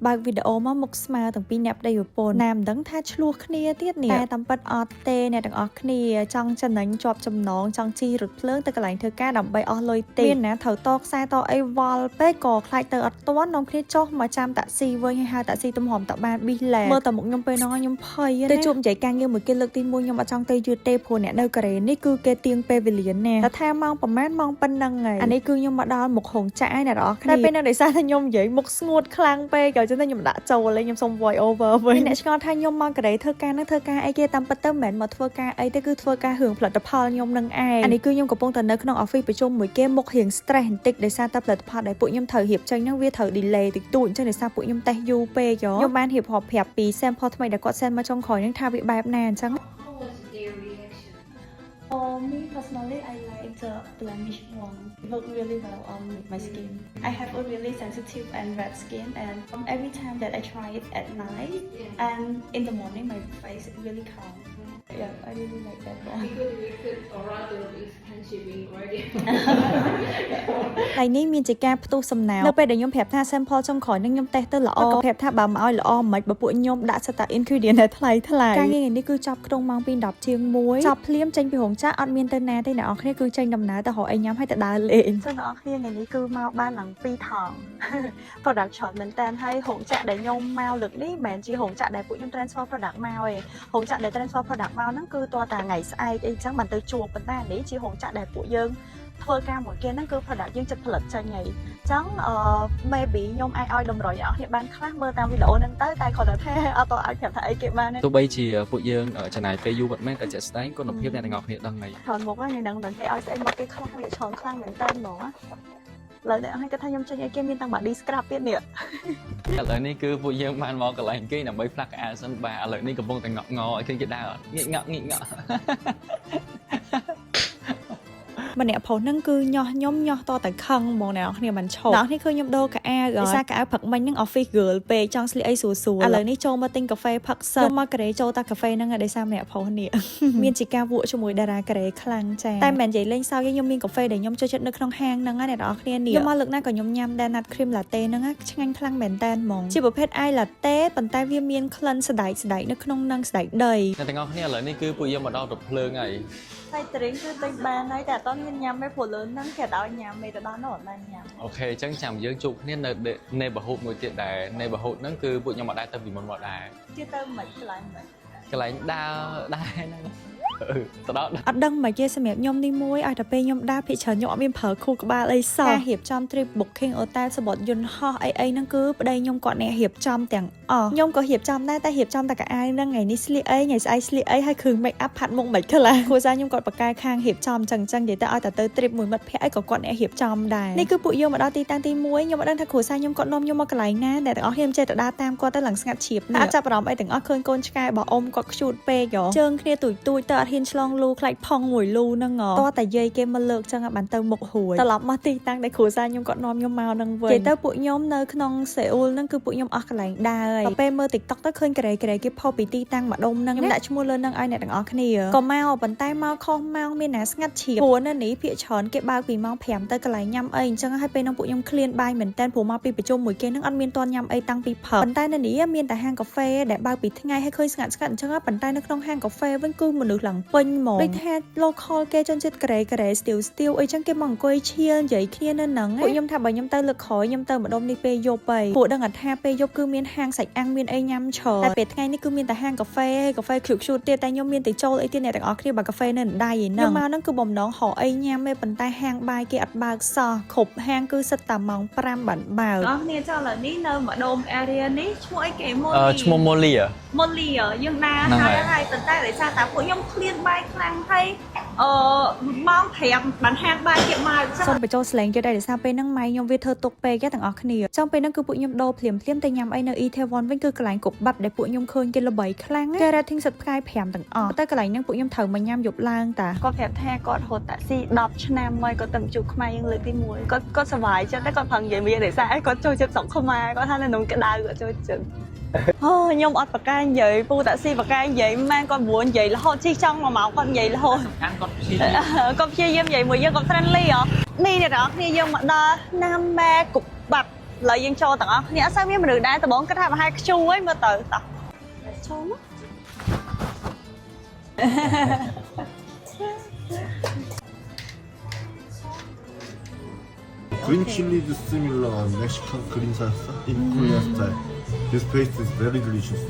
បើកវីដេអូមកមុខស្មើទាំងពីរអ្នកប្តីប្រពន្ធណាមដឹងថាឆ្លោះគ្នាទៀតនេះតែតាមពិតអត់ទេអ្នកទាំងអស់គ្នាចង់ចំណេញជាប់ចំណងចង់ជីរថភ្លើងទៅកន្លែងធ្វើការដើម្បីអស់លុយទេមានណាត្រូវតខ្សែតអីវល់ពេកក៏ខ្លាចទៅអត់ទាន់នាំគ្នាចុះមកចាំតាក់ស៊ីវិញហើយហៅតាក់ស៊ីទំហំតាបានប៊ីលែមើលតែមុខខ្ញុំពេលហ្នឹងខ្ញុំភ័យទៅជួបចៃការងារមួយគេលើកទី1ខ្ញុំអត់ចង់ទៅយឺតទេព្រោះអ្នកនៅកូរ៉េនេះគឺគេទៀងពេលវេលាណាតែថាម៉ោងប្រហែលម៉ោងប៉ុណ្ណឹងហើយអានេះគឺខ្ញុំមកដល់មុខហងចាក់ហើយអ្នកទាំងអស់គ្នាពេលហ្នឹងដោយសារថាខ្ញុំនិយាយមុខស្ងួតខ្លាំងពេកក៏ចឹងតែខ្ញុំដាក់ចូលលេងខ្ញុំសុំ voice over វិញអ្នកឆ្ងល់ថាខ្ញុំមកកូរ៉េធ្វើការនឹងធ្វើការអីគេតាមពិតទៅមិនមែនមកធ្វើការអីទេគឺធ្វើការរឿងផលិតផលខ្ញុំនឹងឯងអានេះគឺខ្ញុំកំពុងតែនៅក្នុង office ប្រជុំមួយគេមុខរៀង stress បន្តិចដោយសារតែផលិតផលដែលពួកខ្ញុំត្រូវរៀបចេញហ្នឹងវាត្រូវ delay តិចតួចអញ្ចឹងដោយសារពួកខ្ញុំតេស្តយូរពេកខ្ញុំបានរៀបរាប់ប្រាប់ពី sample ថ្មីដែលគាត់ send មកចុងក្រោយហ្នឹងថាវាបែបណាអញ្ចឹងme personally, I like the blemish one. It works really well on my skin. I have a really sensitive and red skin, and every time that I try it at night and in the morning, my face is really calm. Yeah, I really like that one. We could or rather if handshaping already. ថ្ងៃនេះមានជាការផ្ទុះសំណៅនៅពេលដែលខ្ញុំប្រាប់ថា sample ចុងក្រោយនឹងខ្ញុំតេស្តទៅល្អក៏ប្រាប់ថាបើមកឲ្យល្អមិនបើពួកខ្ញុំដាក់សិតតា ingredient ដែលថ្លៃការងារនេះគឺចាប់ក្នុងម៉ោងពី10ជាង1ចាប់ភ្លាមចេញពីរោងចក្រអត់មានទៅណាទេអ្នកនរគ្នាគឺចេញដំណើរទៅរកអីញ៉ាំហើយទៅដើរលេងចឹងអ្នកនរគ្នាថ្ងៃនេះគឺមកបានឡើង2ថង product ច្រើនមែនតើហើយរោងចក្រដែលខ្ញុំមកលើកនេះមិនមែនជារោងចក្រដែលពួកខ្ញុំ transfer product មកទេរោងចក្រដែល transfer product មកហ្នឹងគឺតើតាថ្ងៃស្អែកអីចឹងបានទៅជួបប៉ុន្តែនេះជារោងចក្រដែលពួកយើងធ្វើការមួយគេហ្នឹងគឺ product យើងចិត្តផលិតចេញហើយចឹងmaybe ខ្ញុំអាចឲ្យតម្រុយអ្នកគ្នាបានខ្លះមើលតាមវីដេអូហ្នឹងទៅតែគាត់ថាអត់តអាចប្រាប់ថាអីគេបានទេទោះបីជាពួកយើងចំណាយពេលយូរប៉ុន្មានក៏ជាក់ស្ដែងគុណភាពអ្នកទាំងអស់គ្នាដឹងហើយច្រើនមុខហ្នឹងហ្នឹងតែគេឲ្យស្អីមកគេខ្លះវាច្រើនខ្លាំងមែនតើហ្មងឡើយអ្នកហ្នឹងគាត់ថាខ្ញុំចេញឲ្យគេមានតាំង body scrub ទៀតនេះឥឡូវនេះគឺពួកយើងបានមកកន្លែងគេដើម្បីផ្លាស់កៅអៅសិនបាទឥឡូវនេះកំពុងតែងក់ងឲ្យឃើញគេដើរងាកងក់ម្នាក់ប្រុសហ្នឹងគឺញាស់ខ្ញុំញាស់តតែខឹងហ្មងអ្នកនរគ្នាមិនឈប់អ្នកនេះគឺខ្ញុំដូរកៅអៅដោយសារកៅអៅផឹកមិញហ្នឹង office girl ពេកចង់ស្លៀកអីស្រួលឥឡូវនេះចូលមកទិញកាហ្វេផឹកសិនខ្ញុំមកកូរ៉េចូលតាកាហ្វេហ្នឹងដោយសារម្នាក់ប្រុសនេះមានជាការវក់ជាមួយតារាកូរ៉េខ្លាំងចាតែមិនមែននិយាយលេងសើចខ្ញុំមានកាហ្វេដែលខ្ញុំចូលចិត្តនៅក្នុងហាងហ្នឹងណាអ្នកនរគ្នានេះខ្ញុំមកលើកណាក៏ខ្ញុំញ៉ាំដែរ nut cream latte ហ្នឹងឆ្ងាញ់ខ្លាំងមែនតើហ្មងជាប្រភេទ ice latte ប៉ុន្តែវាមានក្លិនស្ដែកនៅក្នុងហ្នឹងស្ដែកដីអ្នកទាំងអស់គ្នាឥឡូវនេះគឺពួកយើងមកដល់រថភ្លើងហើយហើយត្រេងគឺទិញបានហើយតែអត់ទាន់មានញ៉ាំទេព្រោះលើហ្នឹងគេឲ្យញ៉ាំមេទៅដល់នោះអត់បានញ៉ាំអូខេអញ្ចឹងចាំយើងជួបគ្នានៅ neighborhood មួយទៀតដែរ neighborhood ហ្នឹងគឺពួកខ្ញុំមកដែរទៅពីមុនមកដែរជឿទៅមិនកន្លែងមិនកន្លែងដើរដែរហ្នឹងទៅដល់អត់ដឹងមកទេសម្រាប់ខ្ញុំនេះមួយឲ្យតែពេលខ្ញុំដើរភាគច្រើនខ្ញុំអត់មានប្រើខួរក្បាលអីសោះការរៀបចំ trip booking hotel សម្បត្តិយន្តហោះអីហ្នឹងគឺប្តីខ្ញុំគាត់អ្នករៀបចំទាំងអស់ខ្ញុំក៏រៀបចំដែរតែរៀបចំតែកៅអៅហ្នឹងថ្ងៃនេះស្លៀកអីថ្ងៃស្អែកស្លៀកអីហើយគ្រឿង make up ផាត់មុខមិនខ្លះគ្រួសារខ្ញុំគាត់បកកែខាងរៀបចំចឹងនិយាយទៅឲ្យតែទៅ trip មួយមិត្តភ័ក្តិអីក៏គាត់អ្នករៀបចំដែរនេះគឺពួកយើងមកដល់ទីតាំងទី1ខ្ញុំអត់ដឹងថាគ្រួសារខ្ញុំគាត់នាំខ្ញុំមកកន្លែងណាតែទាំងអស់ខ្ញុំចេះតែដើរតាមគាត់ទៅឡើងស្ងាត់ឈៀបអត់ចាប់អារម្មណ៍អីទាំងអស់ឃើញកូនឆ្កែរបស់អ៊ំគាត់ខ្ជូតពេកជើងគ្នាទូចទៅអត់ហ៊ានឆ្លងលូខ្លាចផុងមួយលូហ្នឹងតោះតែយាយគេមកលើកចឹងបានទៅមុខរួយត្រឡប់មកទីតាំងដែលគ្រួសារខ្ញុំគាត់នាំខ្ញុំមកហ្នឹងវិញនិយាយទៅពួកខ្ញុំនៅក្នុងសេអ៊ូលហ្នឹងគឺពួកខ្ញុំអស់កន្លែងដើរហើយពេលមើល TikTok ទៅឃើញកូរ៉េគេផុសពីទីតាំងម្ដុំហ្នឹងខ្ញុំដាក់ឈ្មោះលើហ្នឹងឲ្យអ្នកទាំងអស់គ្នាក៏មកប៉ុន្តែមកខុសម៉ោងមានណាស្ងាត់ឈៀបព្រោះនៅនេះភាគច្រើនគេបើកពីម៉ោង5ទៅកន្លែងញ៉ាំអីអញ្ចឹងហើយពេលហ្នឹងពួកខ្ញុំឃ្លានបាយមែនតើព្រោះមកពីប្រជុំមួយគេហ្នឹងអត់មានទាន់ញ៉ាំអីតាំងពីផឹកប៉ុន្តែនៅនេះមានតែហាងកាហ្វេដែលបើកពីថ្ងៃហើយឃើញស្ងាត់អញ្ចឹងប៉ុន្តែនៅក្នុងហាងកាហ្វេវិញគឺមនុស្សឡើងពេញហ្មងដូចថា local គេជនជាតិកូរ៉េស្ទៀវអីចឹងគេមកអង្គុយឈៀលនិយាយគ្នានៅហ្នឹងពួកខ្ញុំថាបើខ្ញុំទៅលើកក្រោយខ្ញុំទៅម្ដុំនេះពេលយប់ហើយពួកដឹងថាពេលយប់គឺមានហាងសាច់អាំងមានអីញ៉ាំច្រើនតែពេលថ្ងៃនេះគឺមានតែហាងកាហ្វេខ្ជូតទៀតតែខ្ញុំមានទៅចូលអីទៀតអ្នកទាំងអស់គ្នាបើកាហ្វេនៅដៃហ្នឹងខ្ញុំមកហ្នឹងគឺបំណងរកអីញ៉ាំទេប៉ុន្តែហាងបាយគេអត់បើកសោះគ្រប់ហាងគឺសិតតែម៉ោង5បានបើកអស់គ្នាចុះឥឡូវនេះនៅម្ដុំ area នេះឈ្មោះអីគេឈ្មោះ Molia យើងដើរហើយប៉ុន្តែដោយសារតែពួកខ្ញុំឃ្លានបាយខ្លាំងហើយម៉ោង5បានហាងបាយគេមកសូមបញ្ចូលស្លេងទៀតដោយសារពេលហ្នឹងម៉ៃខ្ញុំវាធ្វើទុកពេកទាំងអស់គ្នាចឹងពេលហ្នឹងគឺពួកខ្ញុំដូរភ្លាមទៅញ៉ាំអីនៅ Itaewon វិញគឺកន្លែងគប់បាត់ដែលពួកខ្ញុំឃើញគេល្បីខ្លាំងគេ rating សិតផ្កាយ5ទាំងអស់តែកន្លែងហ្នឹងពួកខ្ញុំត្រូវមកញ៉ាំយប់ឡើងតាគាត់ប្រាប់ថាគាត់រត់តាក់ស៊ី10ឆ្នាំហើយគាត់ទៅជួបខ្មែរយើងលើកទី1គាត់សប្បាយចិត្តតែគាត់ប្រឹងនិយាយមានដោយសារគាត់ចូលចិត្តស្រុកខ្មែរគាត់ថានៅក្នុងក្តៅគាត់ចូលចិត្តអូខ្ញុំអត់ប្រកែកនិយាយពូតាក់ស៊ីប្រកែកនិយាយម៉ែគាត់ព្រោះនិយាយរហូតជីចង់1ម៉ោងគាត់និយាយរហូតគាត់ព្យាយាមនិយាយមួយយើងគាត់ friendly នេះអ្នកនរគ្នាយើងមកដល់ណាំម៉ែគប់បាត់ lợi dân cho tặng ốc nhớ sao biết mà được đai tao bốn cái thằng hai cái chu ấy mà từ tao cho mất Green chili is similar Mexican green salsa in Korean style. This paste is very delicious.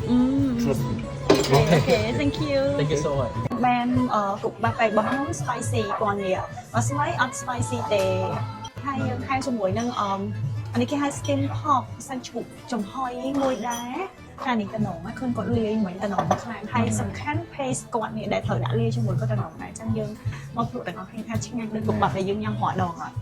Trust me. okay thank you Thank you so much បានគុកបាក់ឯរបស់នោះ spicy គាត់នេះអត់ស្មៃអត់ spicy ទេហើយយើងថែមជាមួយនឹងអានេះគេហៅ skin pork សាច់ជ្រូកចំហុយមួយដែរខាងនេះតំណងឃើញគាត់លាយមិញតំណងខ្លាំងហើយសំខាន់ paste គាត់នេះដែលត្រូវដាក់លាយជាមួយគាត់តំណងដែរអញ្ចឹងយើងមកភ្លក់ទាំងអស់គ្នាថាឆ្ងាញ់ដូចគុកបាក់ដែលយើងញ៉ាំរាល់ដងអត់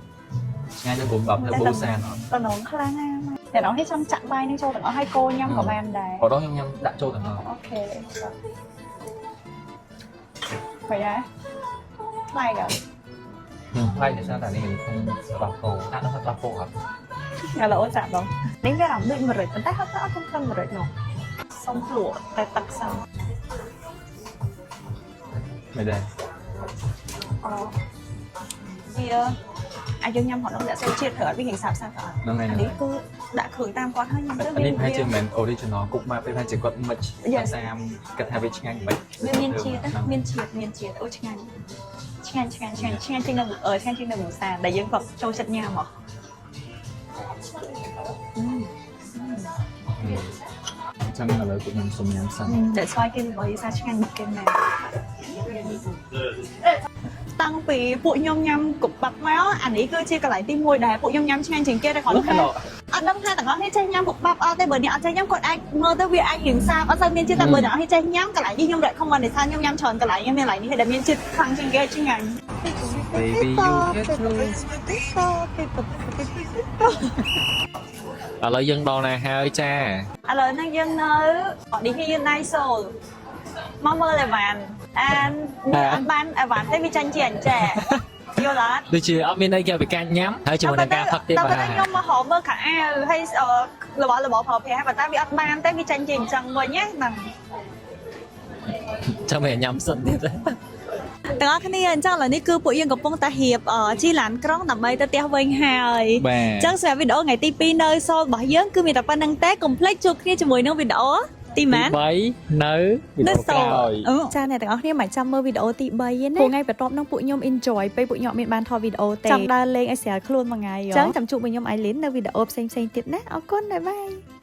ngay cho cũng bập theo bố san តំណងខ្លាំងណាស់តែដល់ឲ្យចង់ចាក់បាយនេះចូលទាំងអស់ឲ្យកូនញ៉ាំក៏បានដែរ ở đó nhâm đã trâu thằng nào អូខេបាយដែរបាយក hay để sao tại này mình không bập cổ ăn nó thật bập cổ hả ឥឡូវចាក់បងនេះវារំដូច100ប៉ុន្តែហត់ទៅអត់ខ្ញុំខ្ញុំ100នោះសុំភ្លក់តែទឹកសិន mày đây អូវាអាចយើងញ៉ាំហត់ដល់ដាក់សូវជាតិត្រូវអត់វាហិងសាបសាបអត់ nó này អានេះ này គឺដាក់គ្រឿងតាមគាត់ហើយញ៉ាំទៅ anh đi hai trên mình original cũng mà bên hai chỉ có mịch sam cắt hai bên ngang mịch វាមានជាតិមានជាតិអូឆ្ងាញ់ឆ្ងាញ់ជាងនឹងឆ្ងាញ់ជាងនឹងភាសាដែលយើងគាត់ចូលចិត្តញ៉ាំហ៎ chân là lời của mình sùng nhắm xanh តែស្វាយគេវាសាឆ្ងាញ់មកគេណាតាំងពីពួកខ្ញុំញ៉ាំកុបបាក់មកអានេះគឺជាកន្លែងទី1ដែរពួកខ្ញុំញ៉ាំឆ្ងាញ់ជាងគេតែគាត់ថាអត់ដឹងថាទាំងអស់គ្នាចេះញ៉ាំកុបបាក់អត់ទេបើអ្នកអត់ចេះញ៉ាំគាត់អាចមើលទៅវាអាចរៀងសាបអត់សូវមានជាតិតែបើអ្នកអត់ចេះញ៉ាំកន្លែងនេះខ្ញុំ recommend ថាខ្ញុំញ៉ាំច្រើនកន្លែងខ្ញុំមានកន្លែងនេះដែលមានជាតិខ្លាំងជាងគេឆ្ងាញ់ baby you get through ឥឡូវយើងដល់ណាហើយចា ឥឡូវនេះយើងនៅឌីហ៊ីណៃសូលមកមើលអីវ៉ាន់អានអត់បានអីវ៉ាន់ទេវាចាញ់ជាអញ្ចេះយល់អត់ ដូចជាអត់មានអីគេឲ្យការញ៉ាំហើយជាមួយនឹងការផឹកទៀត តែ បាទ ខ្ញុំមកហៅមើលខោអាវហើយរបស់ប្រើប្រាស់ប៉ុន្តែវាអត់បានទេវាចាញ់ជាអញ្ចឹងវិញណាហ្នឹង ចាំមិនញ៉ាំសិនទៀត ទាំងអស់គ្នាអញ្ចឹងឥឡូវនេះគឺពួកយើងកំពុងតែរៀបជីឡានក្រុងដើម្បីទៅផ្ទះវិញហើយ បាទ អញ្ចឹងសម្រាប់វីដេអូថ្ងៃទី2នៅសូលរបស់យើងគឺមានតែប៉ុណ្្នឹងទេកុំភ្លេចជួបគ្នាជាមួយនឹងវីដេអូទីម៉ាន 3នៅវីដេអូក្រោយ ចាអ្នកទាំងអស់គ្នាមិនចាំមើលវីដេអូទី3ទេណាថ្ងៃបន្ទាប់នឹងពួកខ្ញុំ enjoy ពេលពួកខ្ញុំអត់មានបានថតវីដេអូទេចាំដើរលេងឲ្យស្រាលខ្លួនមួយថ្ងៃអញ្ចឹងចាំជួបជាមួយខ្ញុំ Aileen នៅវីដេអូផ្សេងៗទៀតណាអរគុណបាយបាយ